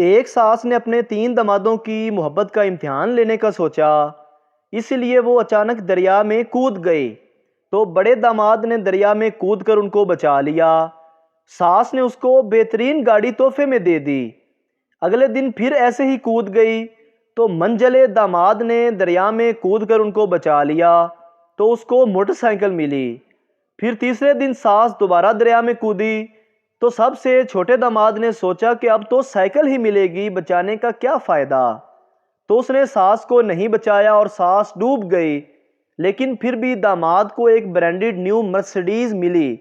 ایک ساس نے اپنے 3 دامادوں کی محبت کا امتحان لینے کا سوچا، اس لیے وہ اچانک دریا میں کود گئے تو بڑے داماد نے دریا میں کود کر ان کو بچا لیا۔ ساس نے اس کو بہترین گاڑی تحفے میں دے دی۔ اگلے دن پھر ایسے ہی کود گئی تو منجلے داماد نے دریا میں کود کر ان کو بچا لیا تو اس کو موٹر سائیکل ملی۔ پھر تیسرے دن ساس دوبارہ دریا میں کودی تو سب سے چھوٹے داماد نے سوچا کہ اب تو سائیکل ہی ملے گی، بچانے کا کیا فائدہ، تو اس نے ساس کو نہیں بچایا اور ساس ڈوب گئی۔ لیکن پھر بھی داماد کو ایک برانڈڈ نیو مرسڈیز ملی۔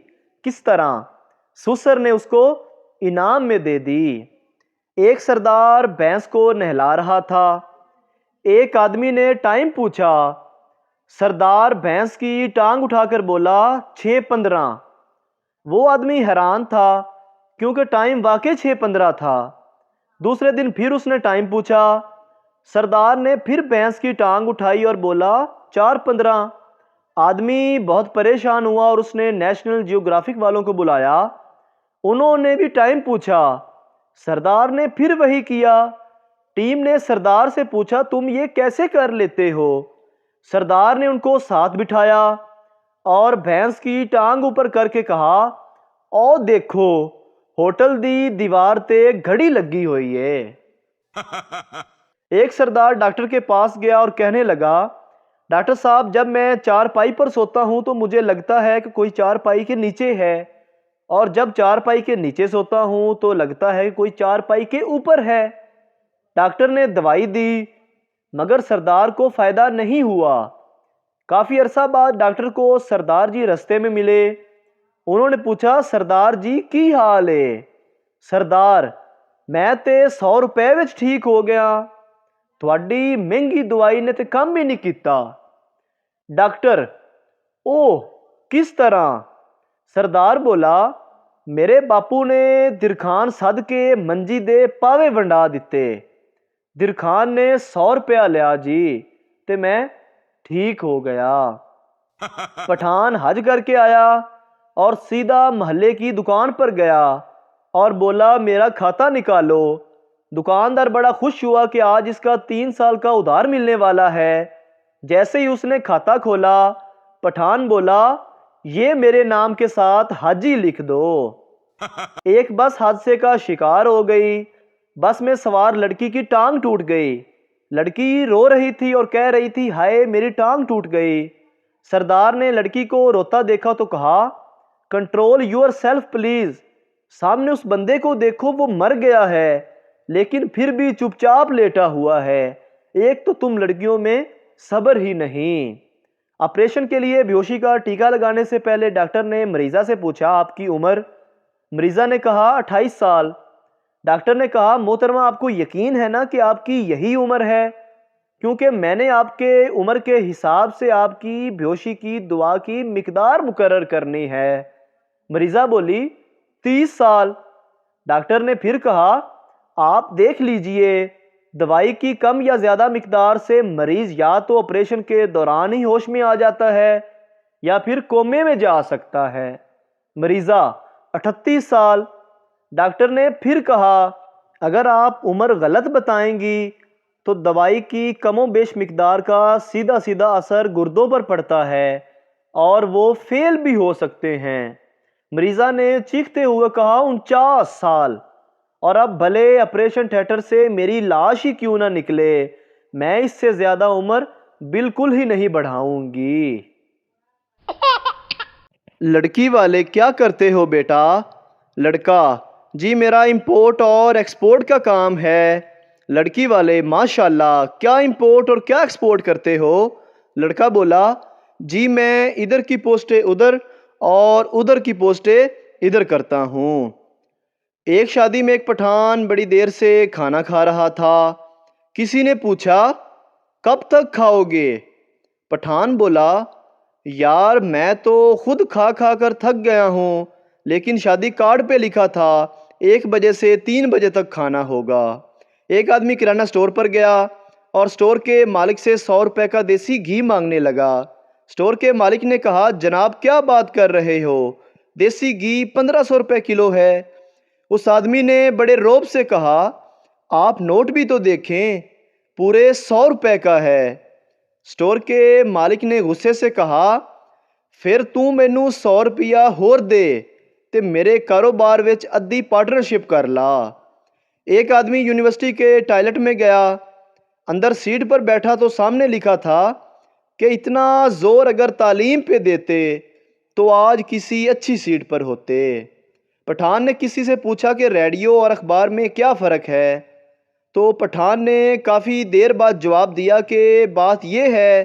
کس طرح؟ سسر نے اس کو انعام میں دے دی۔ ایک سردار بھینس کو نہلا رہا تھا۔ ایک آدمی نے ٹائم پوچھا۔ سردار بھینس کی ٹانگ اٹھا کر بولا 6:15۔ وہ آدمی حیران تھا کیونکہ ٹائم واقعی 6:15 تھا۔ دوسرے دن پھر اس نے ٹائم پوچھا۔ سردار نے پھر بھینس کی ٹانگ اٹھائی اور بولا 4:15۔ آدمی بہت پریشان ہوا اور اس نے نیشنل جیوگرافک والوں کو بلایا۔ انہوں نے بھی ٹائم پوچھا۔ سردار نے پھر وہی کیا۔ ٹیم نے سردار سے پوچھا تم یہ کیسے کر لیتے ہو؟ سردار نے ان کو ساتھ بٹھایا اور بھینس کی ٹانگ اوپر کر کے کہا او دیکھو ہوٹل دی دیوار تے گھڑی لگی ہوئی ہے۔ ایک سردار ڈاکٹر کے پاس گیا اور کہنے لگا ڈاکٹر صاحب جب میں چارپائی پر سوتا ہوں تو مجھے لگتا ہے کہ کوئی چارپائی کے نیچے ہے، اور جب چارپائی کے نیچے سوتا ہوں تو لگتا ہے کہ کوئی چارپائی کے اوپر ہے۔ ڈاکٹر نے دوائی دی مگر سردار کو فائدہ نہیں ہوا۔ کافی عرصہ بعد ڈاکٹر کو سردار جی رستے میں ملے۔ انہوں نے پوچھا سردار جی کی حال ہے؟ سردار میں تے 100 روپے وچ ٹھیک ہو گیا، تھوڑی مہنگی دوائی نے تے کم ہی نہیں کیتا۔ ڈاکٹر اوہ کس طرح؟ سردار بولا میرے باپو نے درخان سد کے منجی دے پاوے ونڈا دیتے، درخان نے 100 روپیہ لیا جی تے میں ٹھیک ہو گیا۔ پٹھان حج کر کے آیا اور سیدھا محلے کی دکان پر گیا اور بولا میرا کھاتا نکالو۔ دکاندار بڑا خوش ہوا کہ آج اس کا 3 سال کا ادھار ملنے والا ہے۔ جیسے ہی اس نے کھاتا کھولا پٹھان بولا یہ میرے نام کے ساتھ حاجی لکھ دو۔ ایک بس حادثے کا شکار ہو گئی۔ بس میں سوار لڑکی کی ٹانگ ٹوٹ گئی۔ لڑکی رو رہی تھی اور کہہ رہی تھی ہائے میری ٹانگ ٹوٹ گئی۔ سردار نے لڑکی کو روتا دیکھا تو کہا کنٹرول یور سیلف پلیز، سامنے اس بندے کو دیکھو وہ مر گیا ہے لیکن پھر بھی چپ چاپ لیٹا ہوا ہے، ایک تو تم لڑکیوں میں صبر ہی نہیں۔ آپریشن کے لیے بیہوشی کا ٹیکہ لگانے سے پہلے ڈاکٹر نے مریضہ سے پوچھا آپ کی عمر؟ مریضہ نے کہا 28 سال۔ ڈاکٹر نے کہا محترمہ آپ کو یقین ہے نا کہ آپ کی یہی عمر ہے؟ کیونکہ میں نے آپ کے عمر کے حساب سے آپ کی بیہوشی کی دوا کی مقدار مقرر کرنی ہے۔ مریضہ بولی 30 سال۔ ڈاکٹر نے پھر کہا آپ دیکھ لیجئے دوائی کی کم یا زیادہ مقدار سے مریض یا تو آپریشن کے دوران ہی ہوش میں آ جاتا ہے یا پھر کومے میں جا سکتا ہے۔ مریضہ 38 سال۔ ڈاکٹر نے پھر کہا اگر آپ عمر غلط بتائیں گی تو دوائی کی کم و بیش مقدار کا سیدھا سیدھا اثر گردوں پر پڑتا ہے اور وہ فیل بھی ہو سکتے ہیں۔ مریضہ نے چیختے ہوئے کہا 49 سال، اور اب بھلے آپریشن تھیٹر سے میری لاش ہی کیوں نہ نکلے میں اس سے زیادہ عمر بالکل ہی نہیں بڑھاؤں گی۔ لڑکی والے کیا کرتے ہو بیٹا؟ لڑکا جی میرا امپورٹ اور ایکسپورٹ کا کام ہے۔ لڑکی والے ماشاءاللہ کیا امپورٹ اور کیا ایکسپورٹ کرتے ہو؟ لڑکا بولا جی میں ادھر کی پوسٹیں ادھر اور ادھر کی پوسٹیں ادھر کرتا ہوں۔ ایک شادی میں ایک پٹھان بڑی دیر سے کھانا کھا رہا تھا۔ کسی نے پوچھا کب تک کھاؤ گے؟ پٹھان بولا یار میں تو خود کھا کھا کر تھک گیا ہوں، لیکن شادی کارڈ پہ لکھا تھا 1 بجے سے 3 بجے تک کھانا ہوگا۔ ایک آدمی کرانہ سٹور پر گیا اور سٹور کے مالک سے 100 روپے کا دیسی گھی مانگنے لگا۔ سٹور کے مالک نے کہا جناب کیا بات کر رہے ہو، دیسی گھی 1500 روپے کلو ہے۔ اس آدمی نے بڑے روب سے کہا آپ نوٹ بھی تو دیکھیں، پورے 100 روپے کا ہے۔ سٹور کے مالک نے غصے سے کہا، پھر تو مینوں 100 روپیہ ہور دے تے میرے کاروبار وچ ادھی پارٹنرشپ کر لا۔ ایک آدمی یونیورسٹی کے ٹائلٹ میں گیا، اندر سیٹ پر بیٹھا تو سامنے لکھا تھا کہ اتنا زور اگر تعلیم پہ دیتے تو آج کسی اچھی سیٹ پر ہوتے۔ پٹھان نے کسی سے پوچھا کہ ریڈیو اور اخبار میں کیا فرق ہے؟ تو پٹھان نے کافی دیر بعد جواب دیا کہ بات یہ ہے،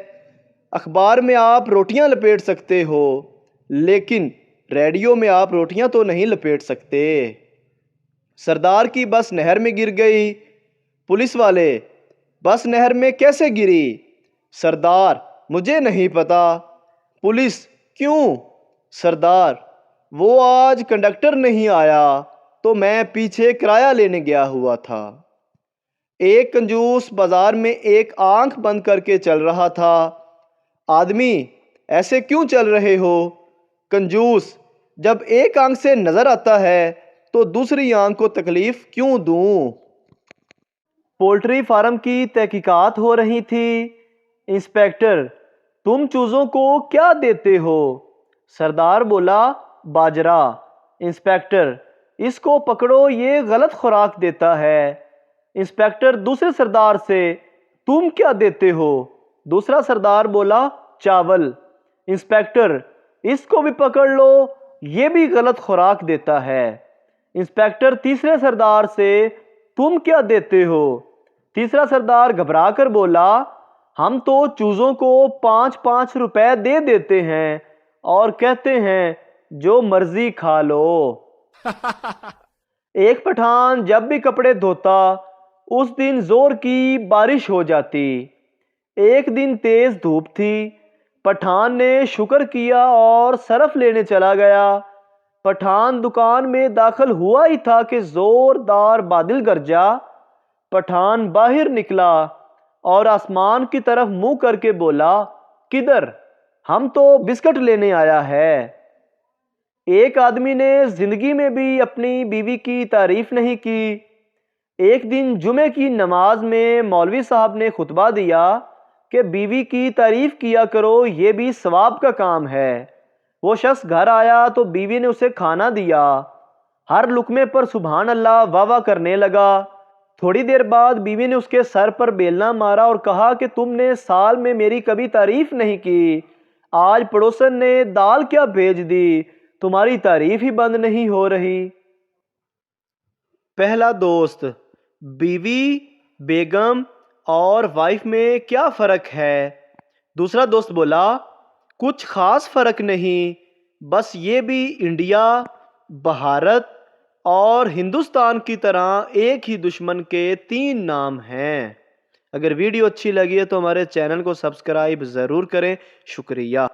اخبار میں آپ روٹیاں لپیٹ سکتے ہو، لیکن ریڈیو میں آپ روٹیاں تو نہیں لپیٹ سکتے۔ سردار کی بس نہر میں گر گئی۔ پولیس والے، بس نہر میں کیسے گری؟ سردار، مجھے نہیں پتا۔ پولیس، کیوں؟ سردار، وہ آج کنڈکٹر نہیں آیا تو میں پیچھے کرایہ لینے گیا ہوا تھا۔ ایک کنجوس بازار میں ایک آنکھ بند کر کے چل رہا تھا۔ آدمی، ایسے کیوں چل رہے ہو؟ کنجوس، جب ایک آنکھ سے نظر آتا ہے تو دوسری آنکھ کو تکلیف کیوں دوں؟ پولٹری فارم کی تحقیقات ہو رہی تھی۔ انسپیکٹر، تم چوزوں کو کیا دیتے ہو؟ سردار بولا، باجرہ۔ انسپیکٹر، اس کو پکڑو، یہ غلط خوراک دیتا ہے۔ انسپیکٹر دوسرے سردار سے، تم کیا دیتے ہو؟ دوسرا سردار بولا، چاول۔ انسپیکٹر، اس کو بھی پکڑ لو، یہ بھی غلط خوراک دیتا ہے۔ انسپیکٹر تیسرے سردار سے، تم کیا دیتے ہو؟ تیسرا سردار گھبرا کر بولا، ہم تو چوزوں کو 5-5 روپے دے دیتے ہیں اور کہتے ہیں جو مرضی کھا لو۔ ایک پٹھان جب بھی کپڑے دھوتا اس دن زور کی بارش ہو جاتی۔ ایک دن تیز دھوپ تھی۔ پٹھان نے شکر کیا اور سرف لینے چلا گیا۔ پٹھان دکان میں داخل ہوا ہی تھا کہ زوردار بادل گرجا۔ پٹھان باہر نکلا اور آسمان کی طرف منہ کر کے بولا، کدھر؟ ہم تو بسکٹ لینے آیا ہے۔ ایک آدمی نے زندگی میں بھی اپنی بیوی کی تعریف نہیں کی۔ ایک دن جمعے کی نماز میں مولوی صاحب نے خطبہ دیا کہ بیوی کی تعریف کیا کرو، یہ بھی ثواب کا کام ہے۔ وہ شخص گھر آیا تو بیوی نے اسے کھانا دیا۔ ہر لقمے پر سبحان اللہ واہ واہ کرنے لگا۔ تھوڑی دیر بعد بیوی نے اس کے سر پر بیلنا مارا اور کہا کہ تم نے سال میں میری کبھی تعریف نہیں کی، آج پڑوسن نے دال کیا بھیج دی، تمہاری تعریف ہی بند نہیں ہو رہی۔ پہلا دوست، بیوی، بیگم اور وائف میں کیا فرق ہے؟ دوسرا دوست بولا، کچھ خاص فرق نہیں، بس یہ بھی انڈیا، بھارت اور ہندوستان کی طرح ایک ہی دشمن کے 3 نام ہیں۔ اگر ویڈیو اچھی لگی ہے تو ہمارے چینل کو سبسکرائب ضرور کریں۔ شکریہ۔